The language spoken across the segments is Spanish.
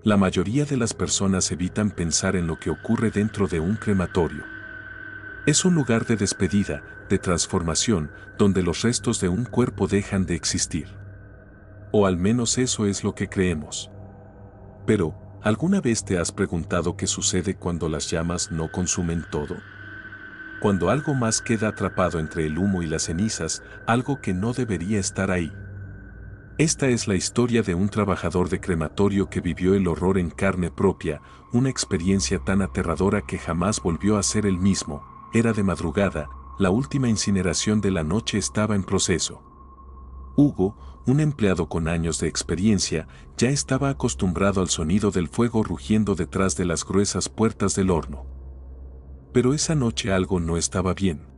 La mayoría de las personas evitan pensar en lo que ocurre dentro de un crematorio. Es un lugar de despedida, de transformación, donde los restos de un cuerpo dejan de existir. O al menos eso es lo que creemos. Pero, ¿alguna vez te has preguntado qué sucede cuando las llamas no consumen todo? Cuando algo más queda atrapado entre el humo y las cenizas, algo que no debería estar ahí. Esta es la historia de un trabajador de crematorio que vivió el horror en carne propia, una experiencia tan aterradora que jamás volvió a ser el mismo. Era de madrugada, la última incineración de la noche estaba en proceso. Hugo, un empleado con años de experiencia, ya estaba acostumbrado al sonido del fuego rugiendo detrás de las gruesas puertas del horno. Pero esa noche algo no estaba bien.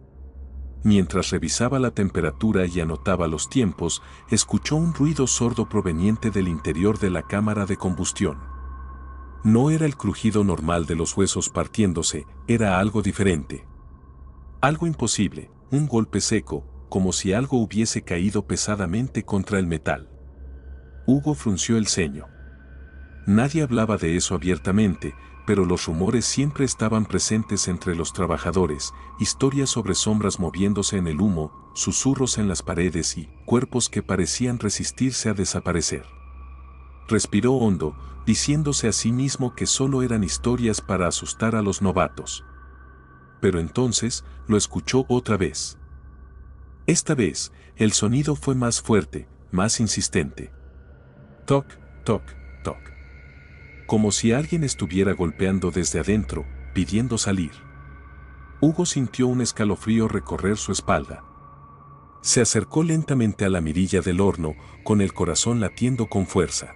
Mientras revisaba la temperatura y anotaba los tiempos, escuchó un ruido sordo proveniente del interior de la cámara de combustión. No era el crujido normal de los huesos partiéndose, era algo diferente. Algo imposible, un golpe seco, como si algo hubiese caído pesadamente contra el metal. Hugo frunció el ceño. Nadie hablaba de eso abiertamente, pero los rumores siempre estaban presentes entre los trabajadores, historias sobre sombras moviéndose en el humo, susurros en las paredes y cuerpos que parecían resistirse a desaparecer. Respiró hondo, diciéndose a sí mismo que solo eran historias para asustar a los novatos. Pero entonces, lo escuchó otra vez. Esta vez, el sonido fue más fuerte, más insistente. Toc, toc, toc. Como si alguien estuviera golpeando desde adentro, pidiendo salir. Hugo sintió un escalofrío recorrer su espalda. Se acercó lentamente a la mirilla del horno, con el corazón latiendo con fuerza.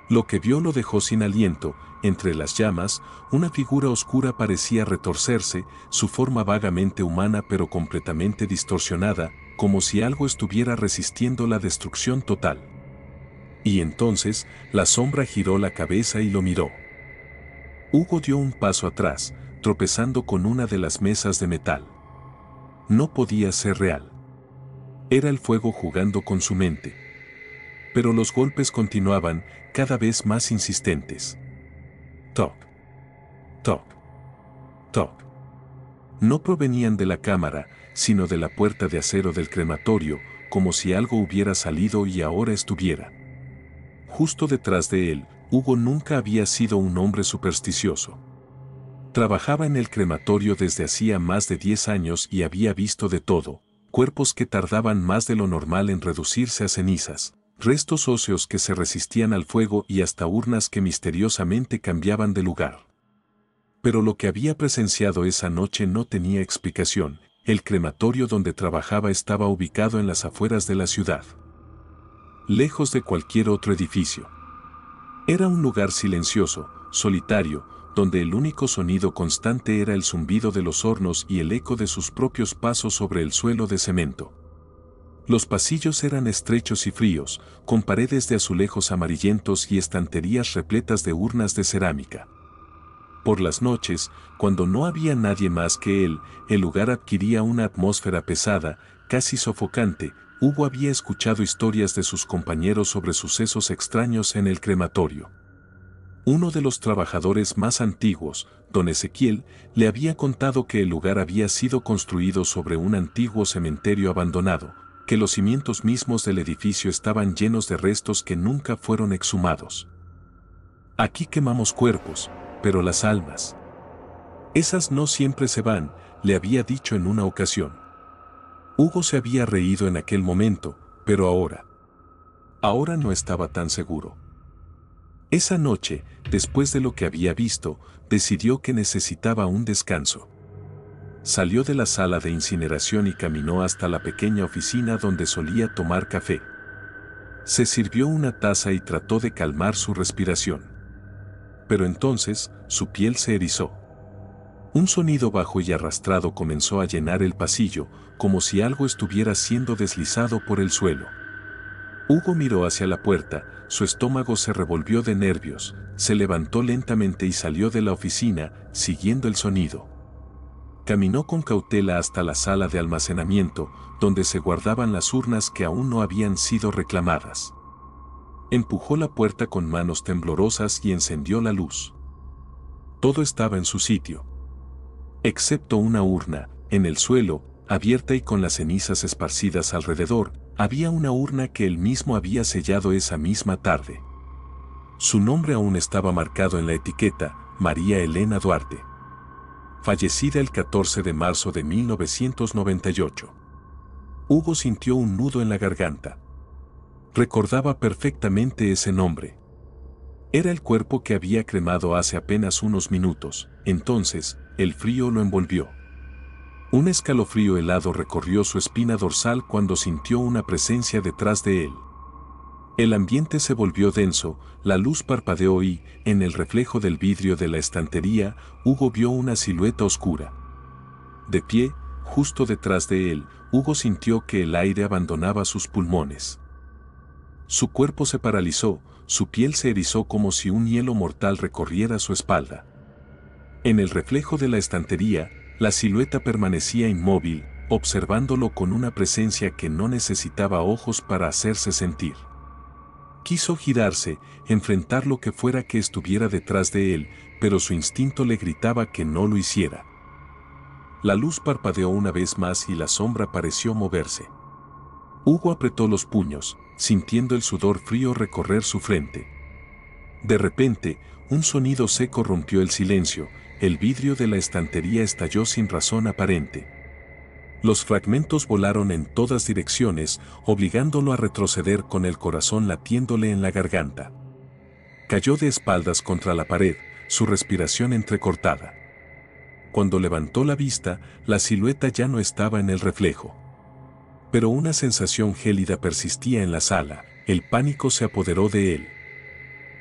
Lo que vio lo dejó sin aliento. Entre las llamas, una figura oscura parecía retorcerse, su forma vagamente humana pero completamente distorsionada, como si algo estuviera resistiendo la destrucción total. Y entonces, la sombra giró la cabeza y lo miró. Hugo dio un paso atrás, tropezando con una de las mesas de metal. No podía ser real. Era el fuego jugando con su mente. Pero los golpes continuaban, cada vez más insistentes. Toc, toc, toc. No provenían de la cámara, sino de la puerta de acero del crematorio, como si algo hubiera salido y ahora estuviera. Justo detrás de él, Hugo nunca había sido un hombre supersticioso. Trabajaba en el crematorio desde hacía más de 10 años y había visto de todo: cuerpos que tardaban más de lo normal en reducirse a cenizas, restos óseos que se resistían al fuego y hasta urnas que misteriosamente cambiaban de lugar. Pero lo que había presenciado esa noche no tenía explicación. El crematorio donde trabajaba estaba ubicado en las afueras de la ciudad, lejos de cualquier otro edificio. Era un lugar silencioso, solitario, donde el único sonido constante era el zumbido de los hornos y el eco de sus propios pasos sobre el suelo de cemento. Los pasillos eran estrechos y fríos, con paredes de azulejos amarillentos y estanterías repletas de urnas de cerámica. Por las noches, cuando no había nadie más que él, el lugar adquiría una atmósfera pesada, casi sofocante. Hugo había escuchado historias de sus compañeros sobre sucesos extraños en el crematorio. Uno de los trabajadores más antiguos, don Ezequiel, le había contado que el lugar había sido construido sobre un antiguo cementerio abandonado, que los cimientos mismos del edificio estaban llenos de restos que nunca fueron exhumados. Aquí quemamos cuerpos, pero las almas, esas no siempre se van, le había dicho en una ocasión. Hugo se había reído en aquel momento, pero ahora no estaba tan seguro. Esa noche, después de lo que había visto, decidió que necesitaba un descanso. Salió de la sala de incineración y caminó hasta la pequeña oficina donde solía tomar café. Se sirvió una taza y trató de calmar su respiración. Pero entonces, su piel se erizó. Un sonido bajo y arrastrado comenzó a llenar el pasillo, como si algo estuviera siendo deslizado por el suelo. Hugo miró hacia la puerta, su estómago se revolvió de nervios, se levantó lentamente y salió de la oficina, siguiendo el sonido. Caminó con cautela hasta la sala de almacenamiento, donde se guardaban las urnas que aún no habían sido reclamadas. Empujó la puerta con manos temblorosas y encendió la luz. Todo estaba en su sitio. Excepto una urna, en el suelo, abierta y con las cenizas esparcidas alrededor, había una urna que él mismo había sellado esa misma tarde. Su nombre aún estaba marcado en la etiqueta, María Elena Duarte. Fallecida el 14 de marzo de 1998. Hugo sintió un nudo en la garganta. Recordaba perfectamente ese nombre. Era el cuerpo que había cremado hace apenas unos minutos. Entonces, el frío lo envolvió. Un escalofrío helado recorrió su espina dorsal cuando sintió una presencia detrás de él. El ambiente se volvió denso, la luz parpadeó y, en el reflejo del vidrio de la estantería, Hugo vio una silueta oscura. De pie, justo detrás de él, Hugo sintió que el aire abandonaba sus pulmones. Su cuerpo se paralizó, su piel se erizó como si un hielo mortal recorriera su espalda. En el reflejo de la estantería, la silueta permanecía inmóvil, observándolo con una presencia que no necesitaba ojos para hacerse sentir. Quiso girarse, enfrentar lo que fuera que estuviera detrás de él, pero su instinto le gritaba que no lo hiciera. La luz parpadeó una vez más y la sombra pareció moverse. Hugo apretó los puños, sintiendo el sudor frío recorrer su frente. De repente, un sonido seco rompió el silencio, el vidrio de la estantería estalló sin razón aparente. Los fragmentos volaron en todas direcciones, obligándolo a retroceder con el corazón latiéndole en la garganta. Cayó de espaldas contra la pared, su respiración entrecortada. Cuando levantó la vista, la silueta ya no estaba en el reflejo. Pero una sensación gélida persistía en la sala, el pánico se apoderó de él.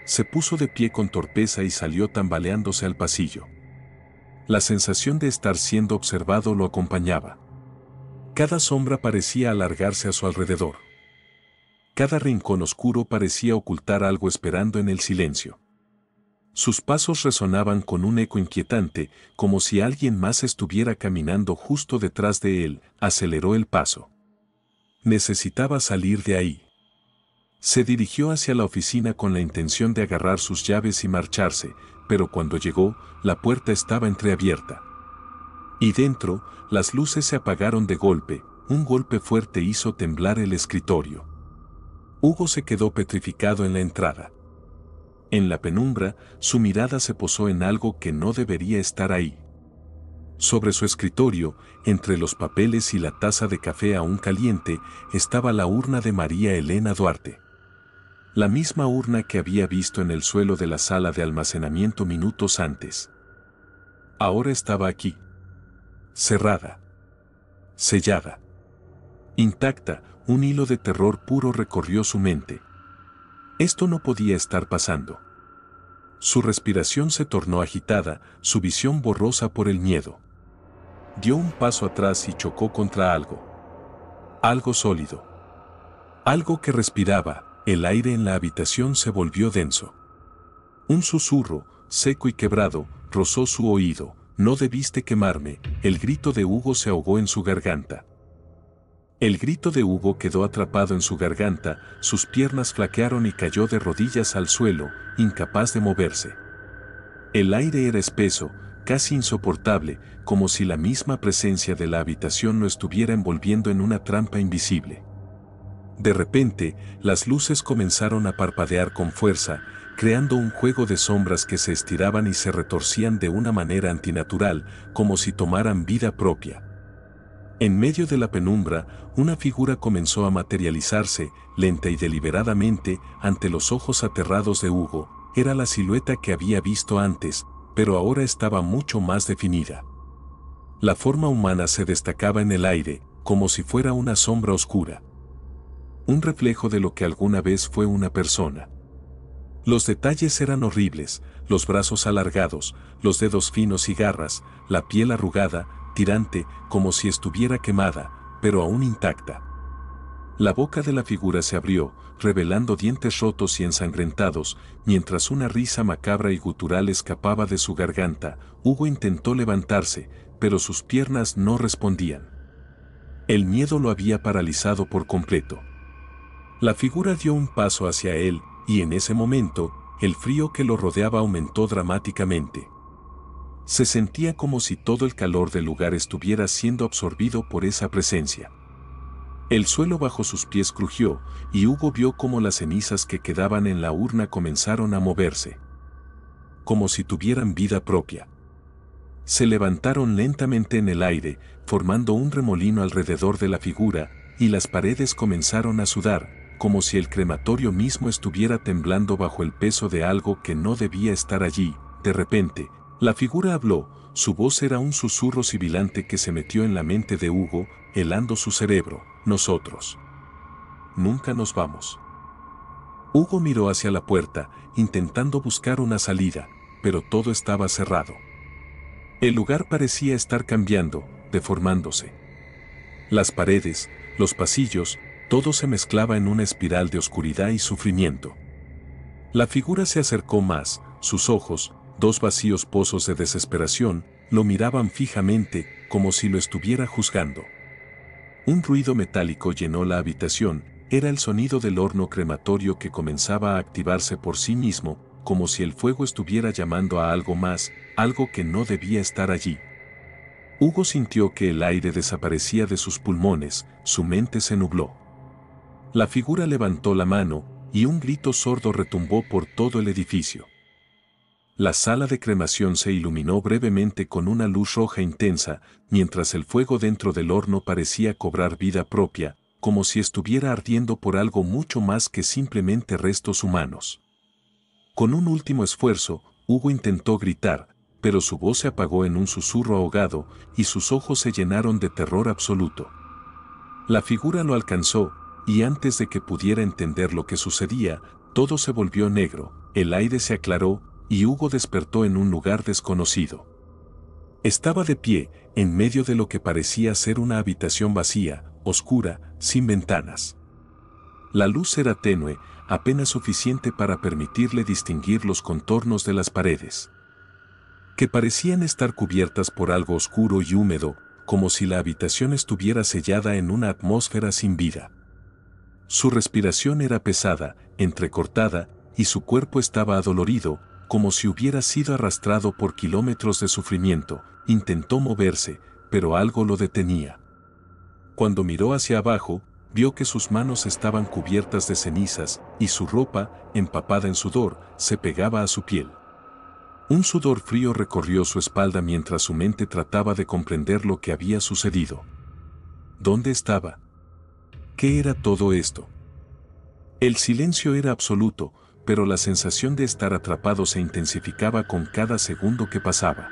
Se puso de pie con torpeza y salió tambaleándose al pasillo. La sensación de estar siendo observado lo acompañaba. Cada sombra parecía alargarse a su alrededor. Cada rincón oscuro parecía ocultar algo esperando en el silencio. Sus pasos resonaban con un eco inquietante, como si alguien más estuviera caminando justo detrás de él. Aceleró el paso. Necesitaba salir de ahí. Se dirigió hacia la oficina con la intención de agarrar sus llaves y marcharse, pero cuando llegó, la puerta estaba entreabierta. Y dentro, las luces se apagaron de golpe, un golpe fuerte hizo temblar el escritorio. Hugo se quedó petrificado en la entrada. En la penumbra, su mirada se posó en algo que no debería estar ahí. Sobre su escritorio, entre los papeles y la taza de café aún caliente, estaba la urna de María Elena Duarte. La misma urna que había visto en el suelo de la sala de almacenamiento minutos antes. Ahora estaba aquí. Cerrada. Sellada. Intacta, un hilo de terror puro recorrió su mente. Esto no podía estar pasando. Su respiración se tornó agitada, su visión borrosa por el miedo. Dio un paso atrás y chocó contra algo. Algo sólido. Algo que respiraba, el aire en la habitación se volvió denso. Un susurro, seco y quebrado, rozó su oído. No debiste quemarme. El grito de Hugo se ahogó en su garganta. El grito de Hugo quedó atrapado en su garganta, sus piernas flaquearon y cayó de rodillas al suelo, incapaz de moverse. El aire era espeso, casi insoportable, como si la misma presencia de la habitación lo estuviera envolviendo en una trampa invisible. De repente, las luces comenzaron a parpadear con fuerza, creando un juego de sombras que se estiraban y se retorcían de una manera antinatural, como si tomaran vida propia. En medio de la penumbra, una figura comenzó a materializarse, lenta y deliberadamente, ante los ojos aterrados de Hugo. Era la silueta que había visto antes, pero ahora estaba mucho más definida. La forma humana se destacaba en el aire, como si fuera una sombra oscura. Un reflejo de lo que alguna vez fue una persona. Los detalles eran horribles, los brazos alargados, los dedos finos y garras, la piel arrugada, tirante, como si estuviera quemada, pero aún intacta. La boca de la figura se abrió, revelando dientes rotos y ensangrentados, mientras una risa macabra y gutural escapaba de su garganta. Hugo intentó levantarse, pero sus piernas no respondían. El miedo lo había paralizado por completo. La figura dio un paso hacia él, y en ese momento, el frío que lo rodeaba aumentó dramáticamente. Se sentía como si todo el calor del lugar estuviera siendo absorbido por esa presencia. El suelo bajo sus pies crujió, y Hugo vio cómo las cenizas que quedaban en la urna comenzaron a moverse. Como si tuvieran vida propia. Se levantaron lentamente en el aire, formando un remolino alrededor de la figura, y las paredes comenzaron a sudar, como si el crematorio mismo estuviera temblando bajo el peso de algo que no debía estar allí. De repente, la figura habló, su voz era un susurro sibilante que se metió en la mente de Hugo, helando su cerebro. Nosotros nunca nos vamos. Hugo miró hacia la puerta, intentando buscar una salida, pero todo estaba cerrado. El lugar parecía estar cambiando, deformándose. Las paredes, los pasillos, todo se mezclaba en una espiral de oscuridad y sufrimiento. La figura se acercó más, sus ojos, dos vacíos pozos de desesperación, lo miraban fijamente, como si lo estuviera juzgando. Un ruido metálico llenó la habitación, era el sonido del horno crematorio que comenzaba a activarse por sí mismo, como si el fuego estuviera llamando a algo más, algo que no debía estar allí. Hugo sintió que el aire desaparecía de sus pulmones, su mente se nubló. La figura levantó la mano, y un grito sordo retumbó por todo el edificio. La sala de cremación se iluminó brevemente con una luz roja intensa, mientras el fuego dentro del horno parecía cobrar vida propia, como si estuviera ardiendo por algo mucho más que simplemente restos humanos. Con un último esfuerzo, Hugo intentó gritar, pero su voz se apagó en un susurro ahogado, y sus ojos se llenaron de terror absoluto. La figura lo alcanzó, y antes de que pudiera entender lo que sucedía, todo se volvió negro, el aire se aclaró, y Hugo despertó en un lugar desconocido. Estaba de pie, en medio de lo que parecía ser una habitación vacía, oscura, sin ventanas. La luz era tenue, apenas suficiente para permitirle distinguir los contornos de las paredes, que parecían estar cubiertas por algo oscuro y húmedo, como si la habitación estuviera sellada en una atmósfera sin vida. Su respiración era pesada, entrecortada, y su cuerpo estaba adolorido, como si hubiera sido arrastrado por kilómetros de sufrimiento. Intentó moverse, pero algo lo detenía. Cuando miró hacia abajo, vio que sus manos estaban cubiertas de cenizas, y su ropa, empapada en sudor, se pegaba a su piel. Un sudor frío recorrió su espalda mientras su mente trataba de comprender lo que había sucedido. ¿Dónde estaba? ¿Qué era todo esto? El silencio era absoluto, pero la sensación de estar atrapado se intensificaba con cada segundo que pasaba.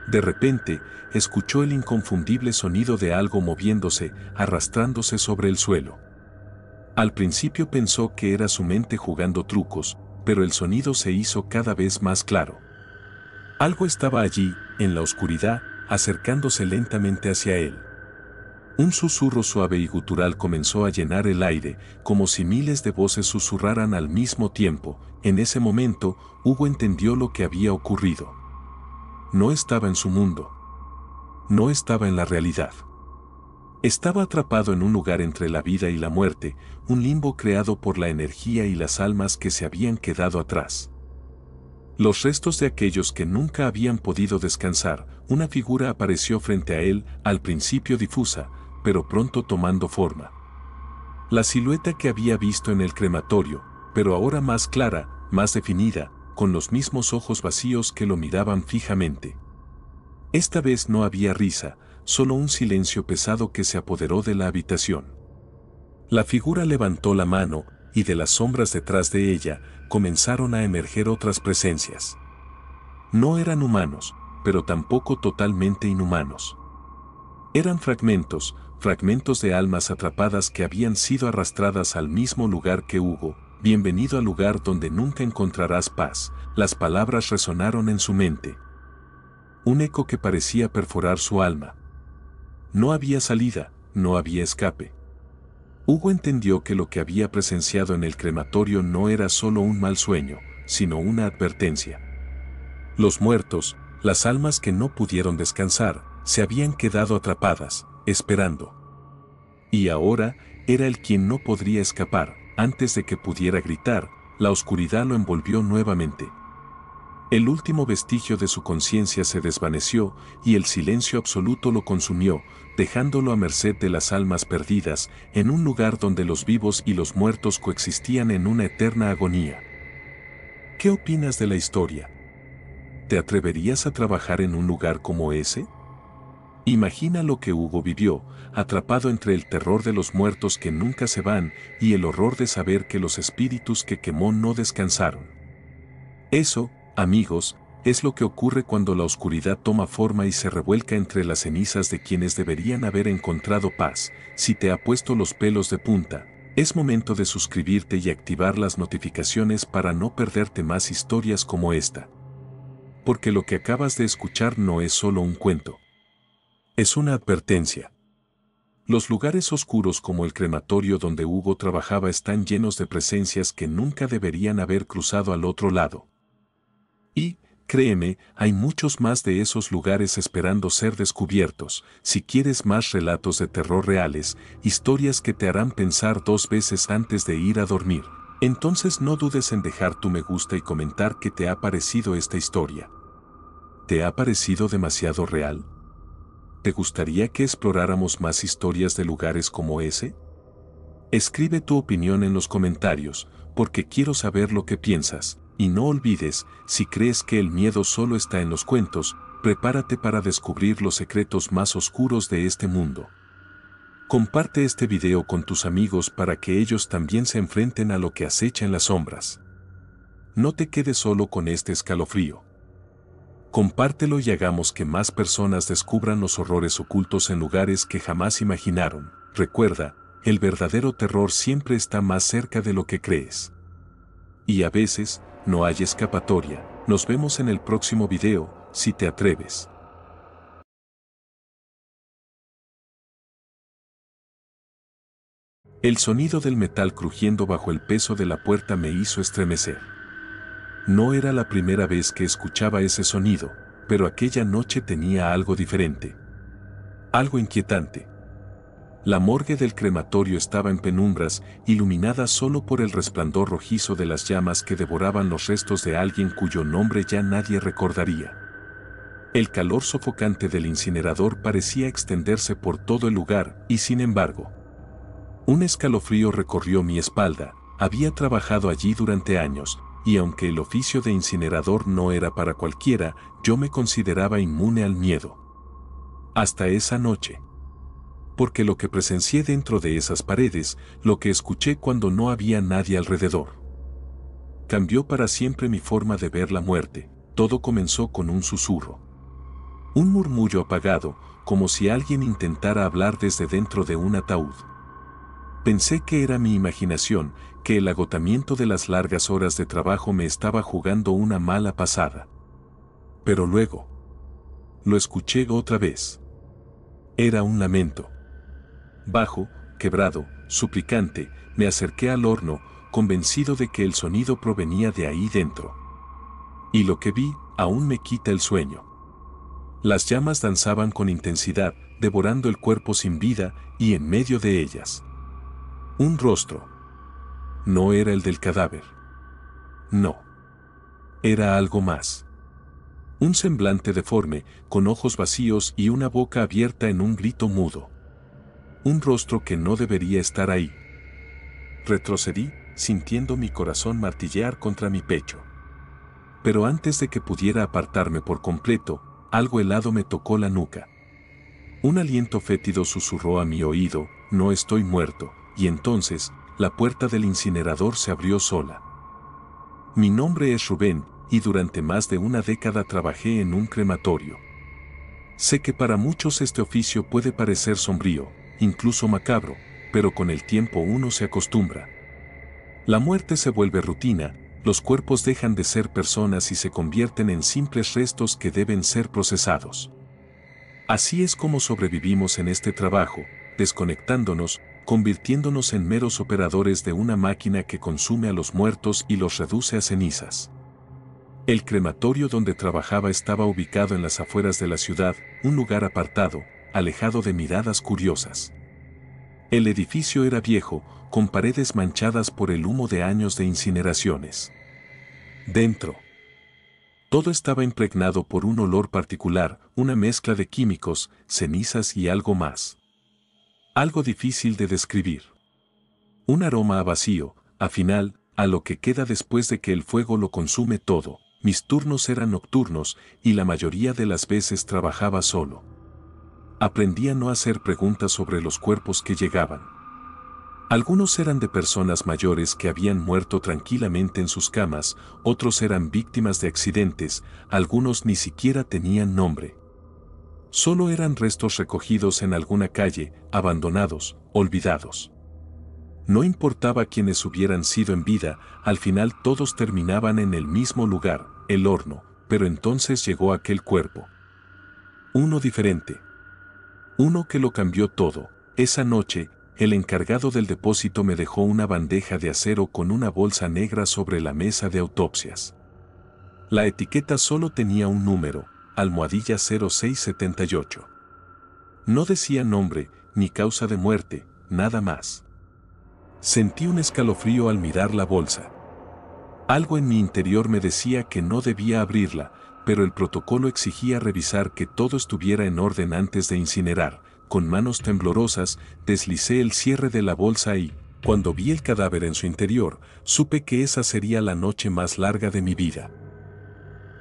De repente, escuchó el inconfundible sonido de algo moviéndose, arrastrándose sobre el suelo. Al principio pensó que era su mente jugando trucos, pero el sonido se hizo cada vez más claro. Algo estaba allí, en la oscuridad, acercándose lentamente hacia él. Un susurro suave y gutural comenzó a llenar el aire, como si miles de voces susurraran al mismo tiempo. En ese momento, Hugo entendió lo que había ocurrido. No estaba en su mundo. No estaba en la realidad. Estaba atrapado en un lugar entre la vida y la muerte, un limbo creado por la energía y las almas que se habían quedado atrás. Los restos de aquellos que nunca habían podido descansar. Una figura apareció frente a él, al principio difusa, pero pronto tomando forma. La silueta que había visto en el crematorio, pero ahora más clara, más definida, con los mismos ojos vacíos que lo miraban fijamente. Esta vez no había risa, solo un silencio pesado que se apoderó de la habitación. La figura levantó la mano, y de las sombras detrás de ella, comenzaron a emerger otras presencias. No eran humanos, pero tampoco totalmente inhumanos. Eran fragmentos de almas atrapadas que habían sido arrastradas al mismo lugar que Hugo. Bienvenido al lugar donde nunca encontrarás paz. Las palabras resonaron en su mente. Un eco que parecía perforar su alma. No había salida, no había escape. Hugo entendió que lo que había presenciado en el crematorio no era solo un mal sueño, sino una advertencia. Los muertos, las almas que no pudieron descansar, se habían quedado atrapadas, esperando. Y ahora, era él quien no podría escapar. Antes de que pudiera gritar, la oscuridad lo envolvió nuevamente. El último vestigio de su conciencia se desvaneció y el silencio absoluto lo consumió, dejándolo a merced de las almas perdidas, en un lugar donde los vivos y los muertos coexistían en una eterna agonía. ¿Qué opinas de la historia? ¿Te atreverías a trabajar en un lugar como ese? Imagina lo que Hugo vivió, atrapado entre el terror de los muertos que nunca se van y el horror de saber que los espíritus que quemó no descansaron. Eso, amigos, es lo que ocurre cuando la oscuridad toma forma y se revuelca entre las cenizas de quienes deberían haber encontrado paz. Si te ha puesto los pelos de punta, es momento de suscribirte y activar las notificaciones para no perderte más historias como esta. Porque lo que acabas de escuchar no es solo un cuento. Es una advertencia. Los lugares oscuros como el crematorio donde Hugo trabajaba están llenos de presencias que nunca deberían haber cruzado al otro lado. Y, créeme, hay muchos más de esos lugares esperando ser descubiertos. Si quieres más relatos de terror reales, historias que te harán pensar 2 veces antes de ir a dormir, entonces no dudes en dejar tu me gusta y comentar qué te ha parecido esta historia. ¿Te ha parecido demasiado real? ¿Te gustaría que exploráramos más historias de lugares como ese? Escribe tu opinión en los comentarios, porque quiero saber lo que piensas. Y no olvides, si crees que el miedo solo está en los cuentos, prepárate para descubrir los secretos más oscuros de este mundo. Comparte este video con tus amigos para que ellos también se enfrenten a lo que acecha en las sombras. No te quedes solo con este escalofrío. Compártelo y hagamos que más personas descubran los horrores ocultos en lugares que jamás imaginaron. Recuerda, el verdadero terror siempre está más cerca de lo que crees. Y a veces, no hay escapatoria. Nos vemos en el próximo video, si te atreves. El sonido del metal crujiendo bajo el peso de la puerta me hizo estremecer. No era la primera vez que escuchaba ese sonido, pero aquella noche tenía algo diferente. Algo inquietante. La morgue del crematorio estaba en penumbras, iluminada solo por el resplandor rojizo de las llamas que devoraban los restos de alguien cuyo nombre ya nadie recordaría. El calor sofocante del incinerador parecía extenderse por todo el lugar, y sin embargo, un escalofrío recorrió mi espalda. Había trabajado allí durante años, y aunque el oficio de incinerador no era para cualquiera, yo me consideraba inmune al miedo. Hasta esa noche. Porque lo que presencié dentro de esas paredes, lo que escuché cuando no había nadie alrededor, cambió para siempre mi forma de ver la muerte. Todo comenzó con un susurro. Un murmullo apagado, como si alguien intentara hablar desde dentro de un ataúd. Pensé que era mi imaginación, que el agotamiento de las largas horas de trabajo me estaba jugando una mala pasada. Pero luego, lo escuché otra vez. Era un lamento. Bajo, quebrado, suplicante, me acerqué al horno, convencido de que el sonido provenía de ahí dentro. Y lo que vi, aún me quita el sueño. Las llamas danzaban con intensidad, devorando el cuerpo sin vida, y en medio de ellas, un rostro. No era el del cadáver. No. Era algo más. Un semblante deforme, con ojos vacíos y una boca abierta en un grito mudo. Un rostro que no debería estar ahí. Retrocedí, sintiendo mi corazón martillear contra mi pecho. Pero antes de que pudiera apartarme por completo, algo helado me tocó la nuca. Un aliento fétido susurró a mi oído, no estoy muerto, y entonces, la puerta del incinerador se abrió sola. Mi nombre es Rubén, y durante más de una década trabajé en un crematorio. Sé que para muchos este oficio puede parecer sombrío, incluso macabro, pero con el tiempo uno se acostumbra. La muerte se vuelve rutina, los cuerpos dejan de ser personas y se convierten en simples restos que deben ser procesados. Así es como sobrevivimos en este trabajo, desconectándonos, convirtiéndonos en meros operadores de una máquina que consume a los muertos y los reduce a cenizas. El crematorio donde trabajaba estaba ubicado en las afueras de la ciudad, un lugar apartado, alejado de miradas curiosas. El edificio era viejo, con paredes manchadas por el humo de años de incineraciones. Dentro, todo estaba impregnado por un olor particular, una mezcla de químicos, cenizas y algo más. Algo difícil de describir. Un aroma a vacío, a final, a lo que queda después de que el fuego lo consume todo. Mis turnos eran nocturnos y la mayoría de las veces trabajaba solo. Aprendí a no hacer preguntas sobre los cuerpos que llegaban. Algunos eran de personas mayores que habían muerto tranquilamente en sus camas, otros eran víctimas de accidentes, algunos ni siquiera tenían nombre. Solo eran restos recogidos en alguna calle, abandonados, olvidados. No importaba quiénes hubieran sido en vida, al final todos terminaban en el mismo lugar, el horno, pero entonces llegó aquel cuerpo. Uno diferente. Uno que lo cambió todo. Esa noche, el encargado del depósito me dejó una bandeja de acero con una bolsa negra sobre la mesa de autopsias. La etiqueta solo tenía un número, almohadilla 0678. No decía nombre, ni causa de muerte, nada más. Sentí un escalofrío al mirar la bolsa. Algo en mi interior me decía que no debía abrirla, pero el protocolo exigía revisar que todo estuviera en orden antes de incinerar. Con manos temblorosas, deslicé el cierre de la bolsa y, cuando vi el cadáver en su interior, supe que esa sería la noche más larga de mi vida.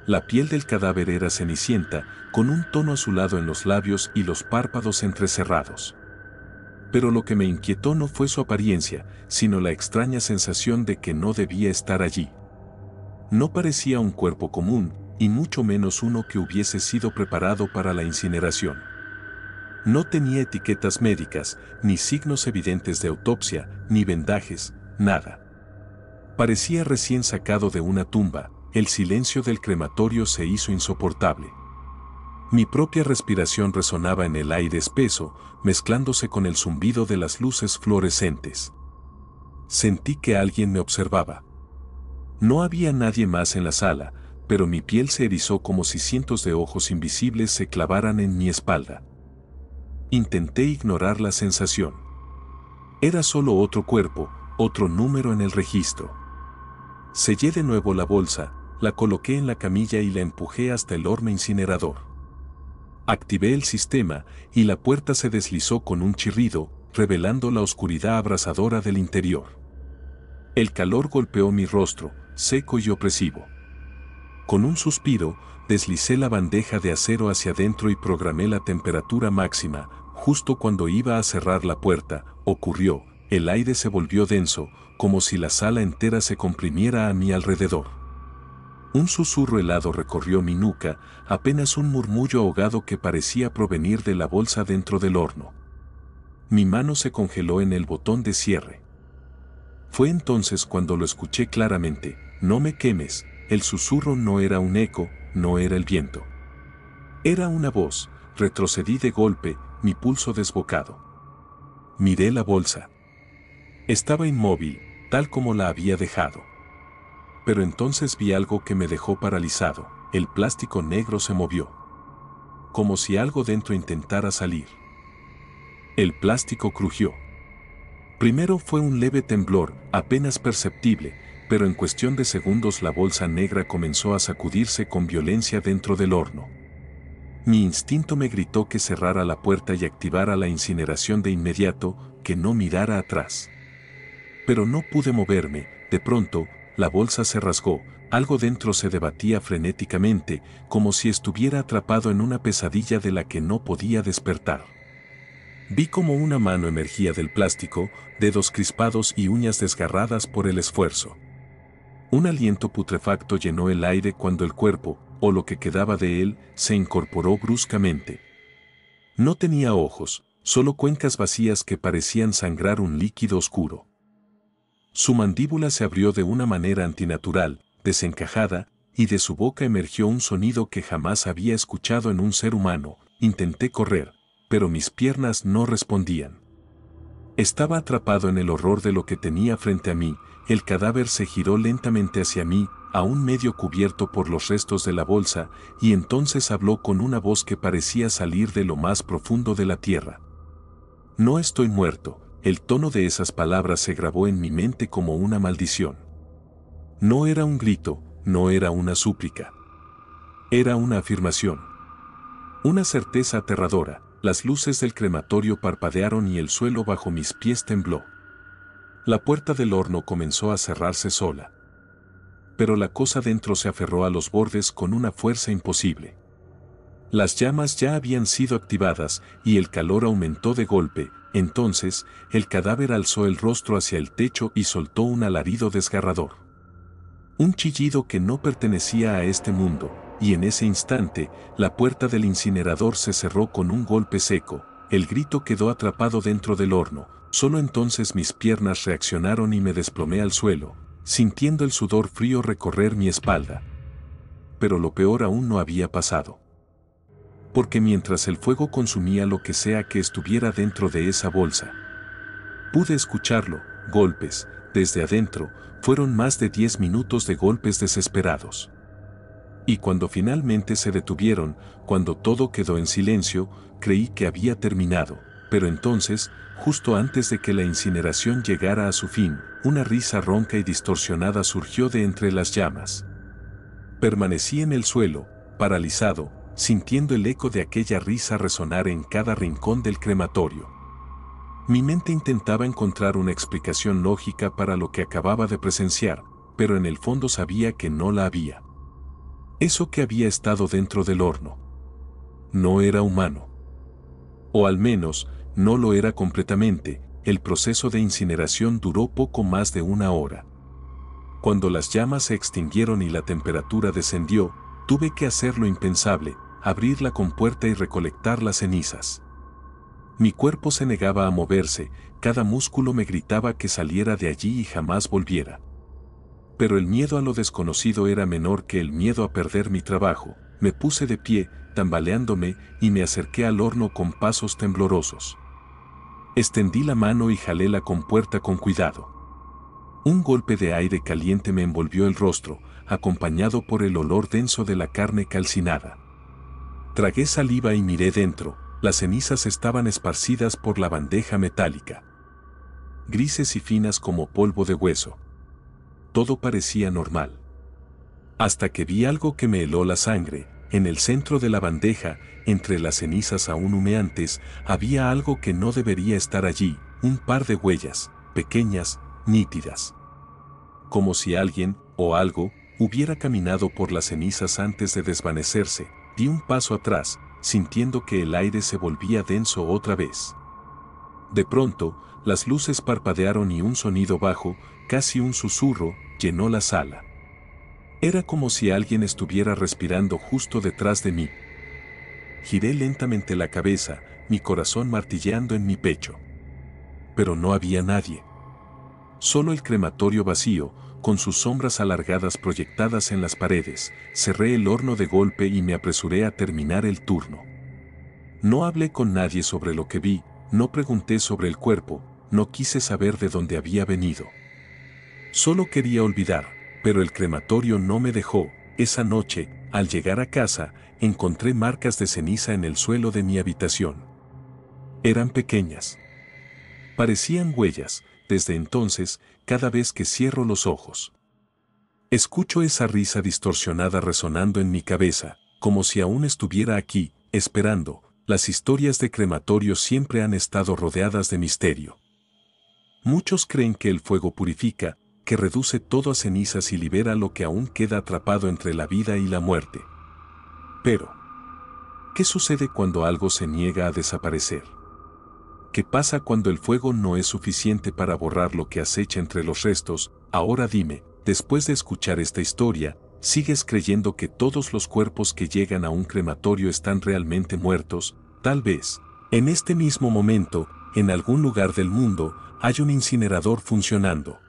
La piel del cadáver era cenicienta, con un tono azulado en los labios y los párpados entrecerrados. Pero lo que me inquietó no fue su apariencia, sino la extraña sensación de que no debía estar allí. No parecía un cuerpo común, y mucho menos uno que hubiese sido preparado para la incineración. No tenía etiquetas médicas, ni signos evidentes de autopsia, ni vendajes, nada. Parecía recién sacado de una tumba. El silencio del crematorio se hizo insoportable. Mi propia respiración resonaba en el aire espeso, mezclándose con el zumbido de las luces fluorescentes. Sentí que alguien me observaba. No había nadie más en la sala, pero mi piel se erizó como si cientos de ojos invisibles se clavaran en mi espalda. Intenté ignorar la sensación. Era solo otro cuerpo, otro número en el registro. Sellé de nuevo la bolsa, la coloqué en la camilla y la empujé hasta el horno incinerador. Activé el sistema y la puerta se deslizó con un chirrido, revelando la oscuridad abrasadora del interior. El calor golpeó mi rostro, seco y opresivo. Con un suspiro, deslicé la bandeja de acero hacia adentro y programé la temperatura máxima. Justo cuando iba a cerrar la puerta, ocurrió, el aire se volvió denso, como si la sala entera se comprimiera a mi alrededor. Un susurro helado recorrió mi nuca, apenas un murmullo ahogado que parecía provenir de la bolsa dentro del horno. Mi mano se congeló en el botón de cierre. Fue entonces cuando lo escuché claramente: no me quemes. El susurro no era un eco, no era el viento. Era una voz. Retrocedí de golpe, mi pulso desbocado. Miré la bolsa. Estaba inmóvil, tal como la había dejado. Pero entonces vi algo que me dejó paralizado. El plástico negro se movió. Como si algo dentro intentara salir. El plástico crujió. Primero fue un leve temblor, apenas perceptible, pero en cuestión de segundos la bolsa negra comenzó a sacudirse con violencia dentro del horno. Mi instinto me gritó que cerrara la puerta y activara la incineración de inmediato, que no mirara atrás. Pero no pude moverme. De pronto, la bolsa se rasgó, algo dentro se debatía frenéticamente, como si estuviera atrapado en una pesadilla de la que no podía despertar. Vi como una mano emergía del plástico, dedos crispados y uñas desgarradas por el esfuerzo. Un aliento putrefacto llenó el aire cuando el cuerpo, o lo que quedaba de él, se incorporó bruscamente. No tenía ojos, solo cuencas vacías que parecían sangrar un líquido oscuro. Su mandíbula se abrió de una manera antinatural, desencajada, y de su boca emergió un sonido que jamás había escuchado en un ser humano. Intenté correr, pero mis piernas no respondían. Estaba atrapado en el horror de lo que tenía frente a mí. El cadáver se giró lentamente hacia mí, aún medio cubierto por los restos de la bolsa, y entonces habló con una voz que parecía salir de lo más profundo de la tierra. No estoy muerto, el tono de esas palabras se grabó en mi mente como una maldición. No era un grito, no era una súplica. Era una afirmación. Una certeza aterradora. Las luces del crematorio parpadearon y el suelo bajo mis pies tembló. La puerta del horno comenzó a cerrarse sola. Pero la cosa dentro se aferró a los bordes con una fuerza imposible. Las llamas ya habían sido activadas y el calor aumentó de golpe. Entonces, el cadáver alzó el rostro hacia el techo y soltó un alarido desgarrador. Un chillido que no pertenecía a este mundo, y en ese instante, la puerta del incinerador se cerró con un golpe seco. El grito quedó atrapado dentro del horno. Solo entonces mis piernas reaccionaron y me desplomé al suelo, sintiendo el sudor frío recorrer mi espalda. Pero lo peor aún no había pasado. Porque mientras el fuego consumía lo que sea que estuviera dentro de esa bolsa, pude escucharlo, golpes, desde adentro. Fueron más de 10 minutos de golpes desesperados. Y cuando finalmente se detuvieron, cuando todo quedó en silencio, creí que había terminado. Pero entonces, justo antes de que la incineración llegara a su fin, una risa ronca y distorsionada surgió de entre las llamas. Permanecí en el suelo, paralizado, sintiendo el eco de aquella risa resonar en cada rincón del crematorio. Mi mente intentaba encontrar una explicación lógica para lo que acababa de presenciar, pero en el fondo sabía que no la había. Eso que había estado dentro del horno no era humano. O al menos, no lo era completamente. El proceso de incineración duró poco más de 1 hora. Cuando las llamas se extinguieron y la temperatura descendió, tuve que hacer lo impensable, abrir la compuerta y recolectar las cenizas. Mi cuerpo se negaba a moverse, cada músculo me gritaba que saliera de allí y jamás volviera. Pero el miedo a lo desconocido era menor que el miedo a perder mi trabajo. Me puse de pie, tambaleándome, y me acerqué al horno con pasos temblorosos. Extendí la mano y jalé la compuerta con cuidado. Un golpe de aire caliente me envolvió el rostro, acompañado por el olor denso de la carne calcinada. Tragué saliva y miré dentro. Las cenizas estaban esparcidas por la bandeja metálica, grises y finas como polvo de hueso. Todo parecía normal. Hasta que vi algo que me heló la sangre. En el centro de la bandeja, entre las cenizas aún humeantes, había algo que no debería estar allí, un par de huellas, pequeñas, nítidas. Como si alguien, o algo, hubiera caminado por las cenizas antes de desvanecerse. Di un paso atrás, sintiendo que el aire se volvía denso otra vez. De pronto, las luces parpadearon y un sonido bajo, casi un susurro, llenó la sala. Era como si alguien estuviera respirando justo detrás de mí. Giré lentamente la cabeza, mi corazón martilleando en mi pecho. Pero no había nadie. Solo el crematorio vacío, con sus sombras alargadas proyectadas en las paredes. Cerré el horno de golpe y me apresuré a terminar el turno. No hablé con nadie sobre lo que vi, no pregunté sobre el cuerpo, no quise saber de dónde había venido. Solo quería olvidar, pero el crematorio no me dejó. Esa noche, al llegar a casa, encontré marcas de ceniza en el suelo de mi habitación. Eran pequeñas. Parecían huellas. Desde entonces, cada vez que cierro los ojos, escucho esa risa distorsionada resonando en mi cabeza, como si aún estuviera aquí, esperando. Las historias de crematorio siempre han estado rodeadas de misterio. Muchos creen que el fuego purifica, que reduce todo a cenizas y libera lo que aún queda atrapado entre la vida y la muerte. Pero, ¿qué sucede cuando algo se niega a desaparecer? ¿Qué pasa cuando el fuego no es suficiente para borrar lo que acecha entre los restos? Ahora dime, después de escuchar esta historia, ¿sigues creyendo que todos los cuerpos que llegan a un crematorio están realmente muertos? Tal vez, en este mismo momento, en algún lugar del mundo, hay un incinerador funcionando.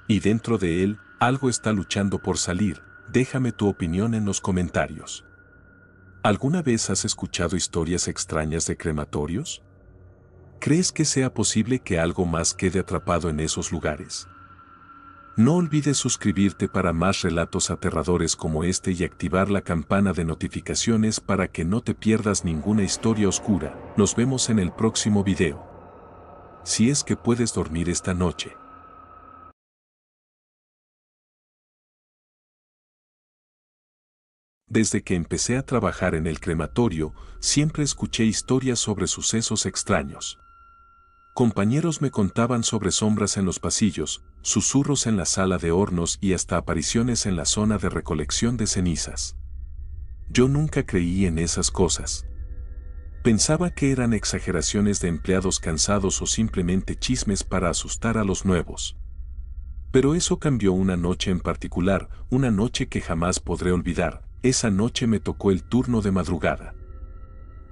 Y dentro de él, algo está luchando por salir. Déjame tu opinión en los comentarios. ¿Alguna vez has escuchado historias extrañas de crematorios? ¿Crees que sea posible que algo más quede atrapado en esos lugares? No olvides suscribirte para más relatos aterradores como este y activar la campana de notificaciones para que no te pierdas ninguna historia oscura. Nos vemos en el próximo video. si es que puedes dormir esta noche. Desde que empecé a trabajar en el crematorio, siempre escuché historias sobre sucesos extraños. Compañeros me contaban sobre sombras en los pasillos, susurros en la sala de hornos y hasta apariciones en la zona de recolección de cenizas. Yo nunca creí en esas cosas. Pensaba que eran exageraciones de empleados cansados o simplemente chismes para asustar a los nuevos. Pero eso cambió una noche en particular, una noche que jamás podré olvidar. Esa noche me tocó el turno de madrugada.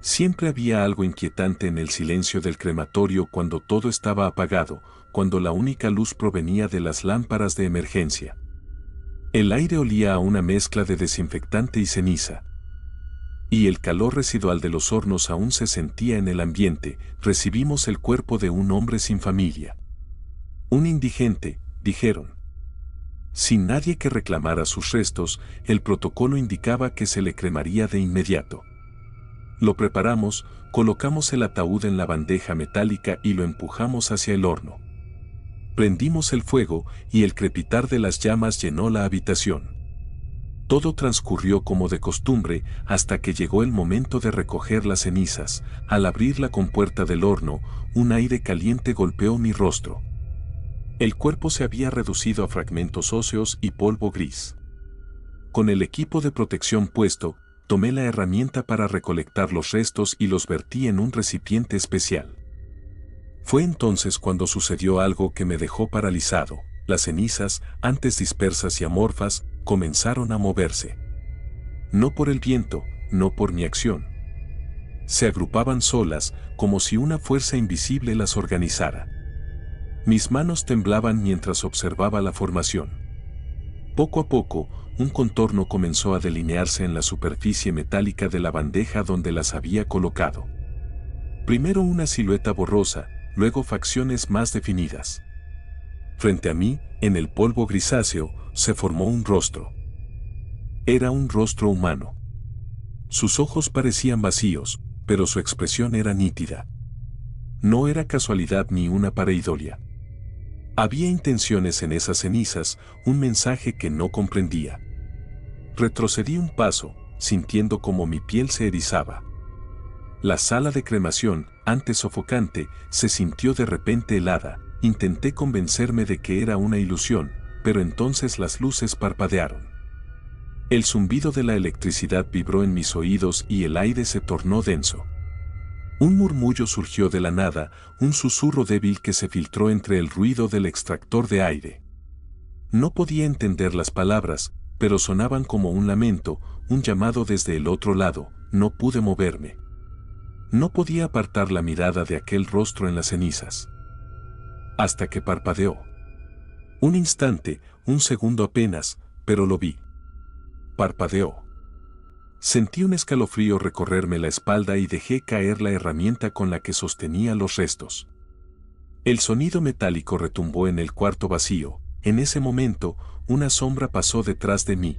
Siempre había algo inquietante en el silencio del crematorio cuando todo estaba apagado, cuando la única luz provenía de las lámparas de emergencia. El aire olía a una mezcla de desinfectante y ceniza. Y el calor residual de los hornos aún se sentía en el ambiente. Recibimos el cuerpo de un hombre sin familia. Un indigente, dijeron. Sin nadie que reclamara sus restos, el protocolo indicaba que se le cremaría de inmediato. Lo preparamos, colocamos el ataúd en la bandeja metálica y lo empujamos hacia el horno. Prendimos el fuego y el crepitar de las llamas llenó la habitación. Todo transcurrió como de costumbre hasta que llegó el momento de recoger las cenizas. Al abrir la compuerta del horno, un aire caliente golpeó mi rostro. El cuerpo se había reducido a fragmentos óseos y polvo gris. Con el equipo de protección puesto, tomé la herramienta para recolectar los restos y los vertí en un recipiente especial. Fue entonces cuando sucedió algo que me dejó paralizado. Las cenizas, antes dispersas y amorfas, comenzaron a moverse. No por el viento, no por mi acción. Se agrupaban solas, como si una fuerza invisible las organizara. Mis manos temblaban mientras observaba la formación. Poco a poco, un contorno comenzó a delinearse en la superficie metálica de la bandeja donde las había colocado. Primero una silueta borrosa, luego facciones más definidas. Frente a mí, en el polvo grisáceo, se formó un rostro. Era un rostro humano. Sus ojos parecían vacíos, pero su expresión era nítida. No era casualidad ni una pareidolia. Había intenciones en esas cenizas, un mensaje que no comprendía. Retrocedí un paso, sintiendo como mi piel se erizaba. La sala de cremación, antes sofocante, se sintió de repente helada. Intenté convencerme de que era una ilusión, pero entonces las luces parpadearon. El zumbido de la electricidad vibró en mis oídos y el aire se tornó denso. Un murmullo surgió de la nada, un susurro débil que se filtró entre el ruido del extractor de aire. No podía entender las palabras, pero sonaban como un lamento, un llamado desde el otro lado. No pude moverme. No podía apartar la mirada de aquel rostro en las cenizas. Hasta que parpadeó. Un instante, un segundo apenas, pero lo vi. Parpadeó. Sentí un escalofrío recorrerme la espalda y dejé caer la herramienta con la que sostenía los restos. El sonido metálico retumbó en el cuarto vacío. En ese momento, una sombra pasó detrás de mí.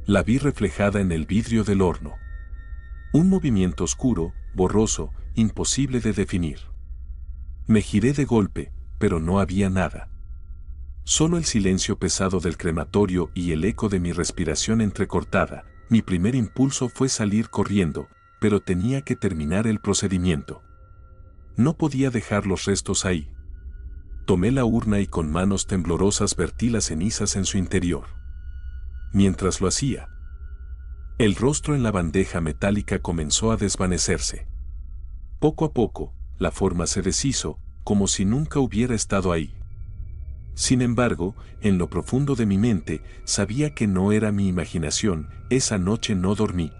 La vi reflejada en el vidrio del horno. Un movimiento oscuro, borroso, imposible de definir. Me giré de golpe, pero no había nada. Solo el silencio pesado del crematorio y el eco de mi respiración entrecortada. Mi primer impulso fue salir corriendo, pero tenía que terminar el procedimiento. No podía dejar los restos ahí. Tomé la urna y con manos temblorosas vertí las cenizas en su interior. Mientras lo hacía, el rostro en la bandeja metálica comenzó a desvanecerse. Poco a poco, la forma se deshizo, como si nunca hubiera estado ahí. Sin embargo, en lo profundo de mi mente, sabía que no era mi imaginación. Esa noche no dormí.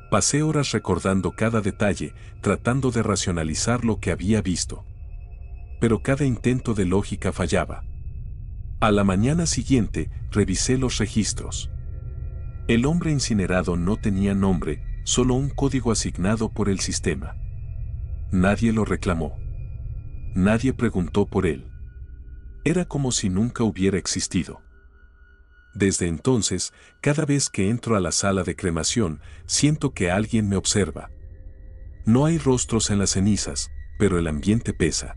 Pasé horas recordando cada detalle, tratando de racionalizar lo que había visto. Pero cada intento de lógica fallaba. A la mañana siguiente, revisé los registros. El hombre incinerado no tenía nombre, solo un código asignado por el sistema. Nadie lo reclamó. Nadie preguntó por él. Era como si nunca hubiera existido. Desde entonces, cada vez que entro a la sala de cremación, siento que alguien me observa. No hay rostros en las cenizas, pero el ambiente pesa.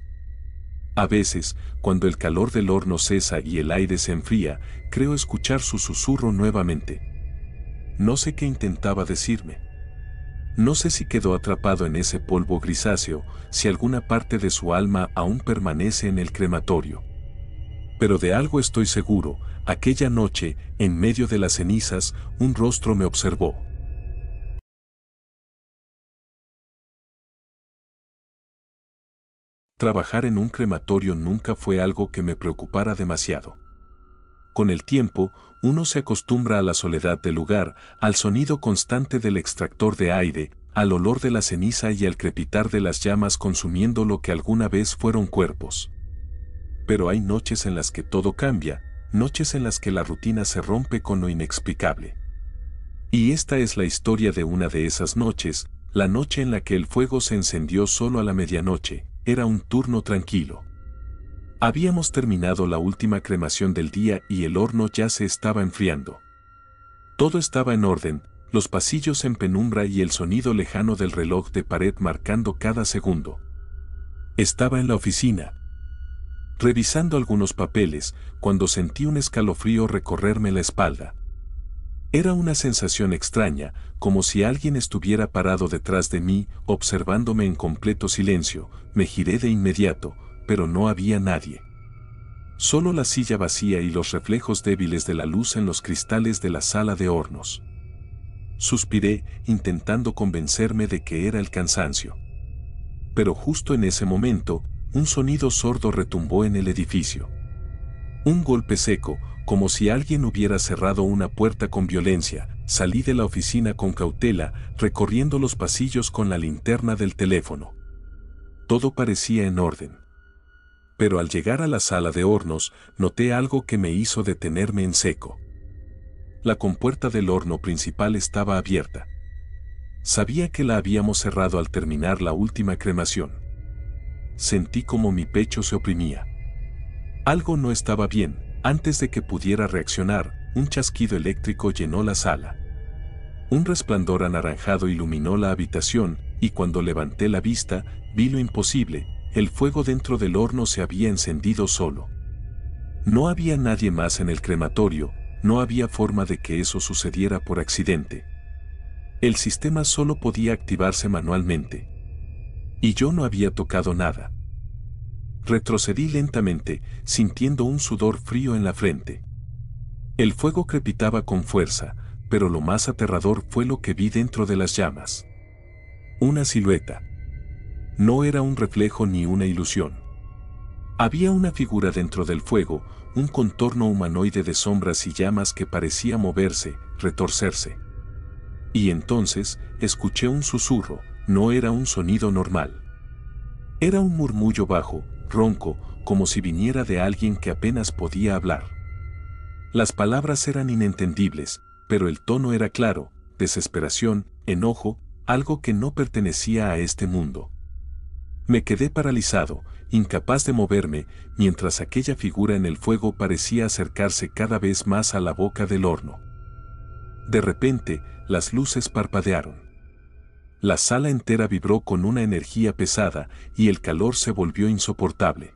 A veces, cuando el calor del horno cesa y el aire se enfría, creo escuchar su susurro nuevamente. No sé qué intentaba decirme. No sé si quedó atrapado en ese polvo grisáceo, si alguna parte de su alma aún permanece en el crematorio. Pero de algo estoy seguro, aquella noche, en medio de las cenizas, un rostro me observó. Trabajar en un crematorio nunca fue algo que me preocupara demasiado. Con el tiempo, uno se acostumbra a la soledad del lugar, al sonido constante del extractor de aire, al olor de la ceniza y al crepitar de las llamas consumiendo lo que alguna vez fueron cuerpos. Pero hay noches en las que todo cambia, noches en las que la rutina se rompe con lo inexplicable. Y esta es la historia de una de esas noches, la noche en la que el fuego se encendió solo a la medianoche. Era un turno tranquilo. Habíamos terminado la última cremación del día y el horno ya se estaba enfriando. Todo estaba en orden, los pasillos en penumbra y el sonido lejano del reloj de pared marcando cada segundo. Estaba en la oficina, revisando algunos papeles, cuando sentí un escalofrío recorrerme la espalda. Era una sensación extraña, como si alguien estuviera parado detrás de mí, observándome en completo silencio. Me giré de inmediato, pero no había nadie. Solo la silla vacía y los reflejos débiles de la luz en los cristales de la sala de hornos. Suspiré, intentando convencerme de que era el cansancio. Pero justo en ese momento, un sonido sordo retumbó en el edificio. Un golpe seco, como si alguien hubiera cerrado una puerta con violencia. Salí de la oficina con cautela, recorriendo los pasillos con la linterna del teléfono. Todo parecía en orden. Pero al llegar a la sala de hornos, noté algo que me hizo detenerme en seco. La compuerta del horno principal estaba abierta. Sabía que la habíamos cerrado al terminar la última cremación. Sentí como mi pecho se oprimía. Algo no estaba bien. Antes de que pudiera reaccionar, un chasquido eléctrico llenó la sala. Un resplandor anaranjado iluminó la habitación, y cuando levanté la vista, vi lo imposible: el fuego dentro del horno se había encendido solo. No había nadie más en el crematorio, no había forma de que eso sucediera por accidente. El sistema solo podía activarse manualmente. Y yo no había tocado nada. Retrocedí lentamente, sintiendo un sudor frío en la frente. El fuego crepitaba con fuerza, pero lo más aterrador fue lo que vi dentro de las llamas. Una silueta. No era un reflejo ni una ilusión. Había una figura dentro del fuego, un contorno humanoide de sombras y llamas que parecía moverse, retorcerse. Y entonces, escuché un susurro. No era un sonido normal. Era un murmullo bajo, ronco, como si viniera de alguien que apenas podía hablar. Las palabras eran inentendibles, pero el tono era claro: desesperación, enojo, algo que no pertenecía a este mundo. Me quedé paralizado, incapaz de moverme, mientras aquella figura en el fuego parecía acercarse cada vez más a la boca del horno. De repente, las luces parpadearon. La sala entera vibró con una energía pesada, y el calor se volvió insoportable.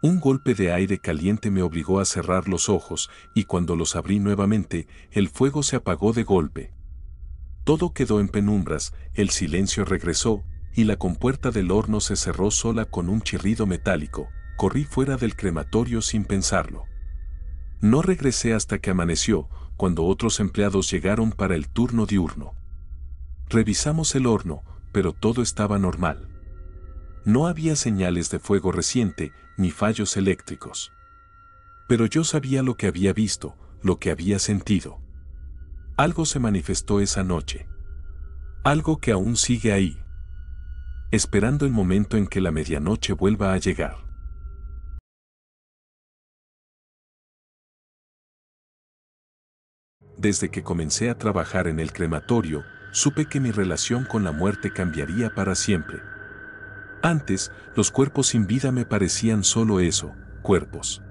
Un golpe de aire caliente me obligó a cerrar los ojos, y cuando los abrí nuevamente, el fuego se apagó de golpe. Todo quedó en penumbras, el silencio regresó, y la compuerta del horno se cerró sola con un chirrido metálico. Corrí fuera del crematorio sin pensarlo. No regresé hasta que amaneció, cuando otros empleados llegaron para el turno diurno. Revisamos el horno, pero todo estaba normal. No había señales de fuego reciente, ni fallos eléctricos. Pero yo sabía lo que había visto, lo que había sentido. Algo se manifestó esa noche. Algo que aún sigue ahí, esperando el momento en que la medianoche vuelva a llegar. Desde que comencé a trabajar en el crematorio, supe que mi relación con la muerte cambiaría para siempre. Antes, los cuerpos sin vida me parecían solo eso, cuerpos.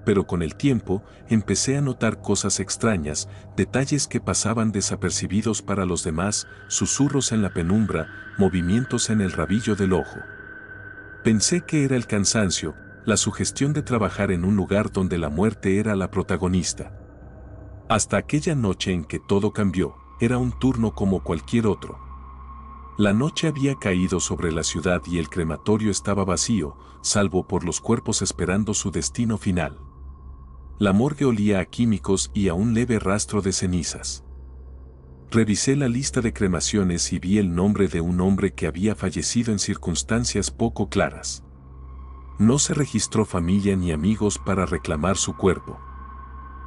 Pero con el tiempo, empecé a notar cosas extrañas, detalles que pasaban desapercibidos para los demás, susurros en la penumbra, movimientos en el rabillo del ojo. Pensé que era el cansancio, la sugestión de trabajar en un lugar donde la muerte era la protagonista. Hasta aquella noche en que todo cambió, era un turno como cualquier otro. La noche había caído sobre la ciudad y el crematorio estaba vacío, salvo por los cuerpos esperando su destino final. La morgue olía a químicos y a un leve rastro de cenizas. Revisé la lista de cremaciones y vi el nombre de un hombre que había fallecido en circunstancias poco claras. No se registró familia ni amigos para reclamar su cuerpo.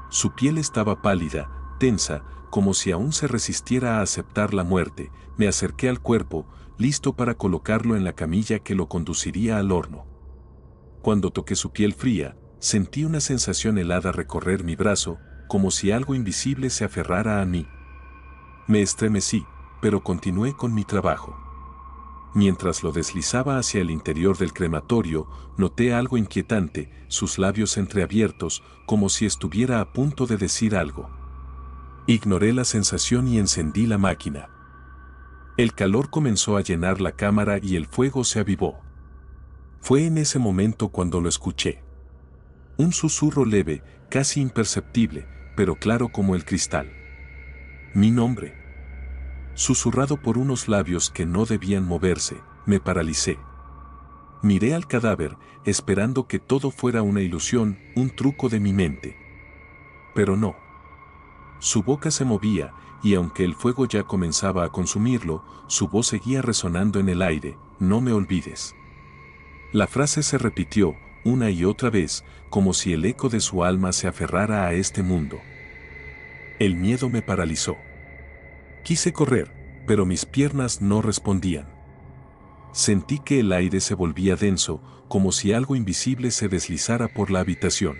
Su piel estaba pálida, tensa, como si aún se resistiera a aceptar la muerte. Me acerqué al cuerpo, listo para colocarlo en la camilla que lo conduciría al horno. Cuando toqué su piel fría, sentí una sensación helada recorrer mi brazo, como si algo invisible se aferrara a mí. Me estremecí, pero continué con mi trabajo. Mientras lo deslizaba hacia el interior del crematorio, noté algo inquietante, sus labios entreabiertos, como si estuviera a punto de decir algo. Ignoré la sensación y encendí la máquina. El calor comenzó a llenar la cámara y el fuego se avivó. Fue en ese momento cuando lo escuché. Un susurro leve, casi imperceptible, pero claro como el cristal. Mi nombre. Susurrado por unos labios que no debían moverse, me paralicé. Miré al cadáver, esperando que todo fuera una ilusión, un truco de mi mente. Pero no. Su boca se movía, y aunque el fuego ya comenzaba a consumirlo, su voz seguía resonando en el aire: no me olvides. La frase se repitió, una y otra vez, como si el eco de su alma se aferrara a este mundo. El miedo me paralizó. Quise correr, pero mis piernas no respondían. Sentí que el aire se volvía denso, como si algo invisible se deslizara por la habitación.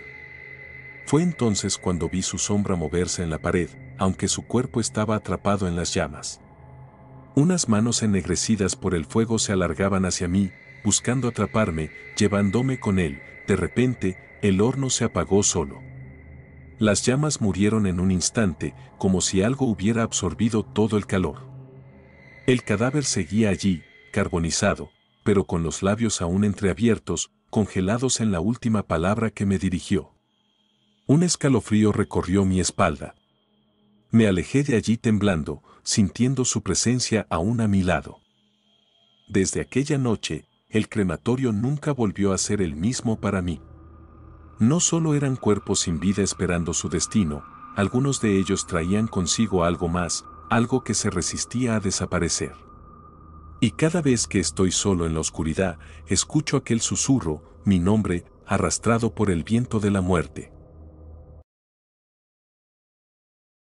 Fue entonces cuando vi su sombra moverse en la pared, aunque su cuerpo estaba atrapado en las llamas. Unas manos ennegrecidas por el fuego se alargaban hacia mí, buscando atraparme, llevándome con él. De repente, el horno se apagó solo. Las llamas murieron en un instante, como si algo hubiera absorbido todo el calor. El cadáver seguía allí, carbonizado, pero con los labios aún entreabiertos, congelados en la última palabra que me dirigió. Un escalofrío recorrió mi espalda. Me alejé de allí temblando, sintiendo su presencia aún a mi lado. Desde aquella noche, el crematorio nunca volvió a ser el mismo para mí. No solo eran cuerpos sin vida esperando su destino, algunos de ellos traían consigo algo más, algo que se resistía a desaparecer. Y cada vez que estoy solo en la oscuridad, escucho aquel susurro, mi nombre, arrastrado por el viento de la muerte.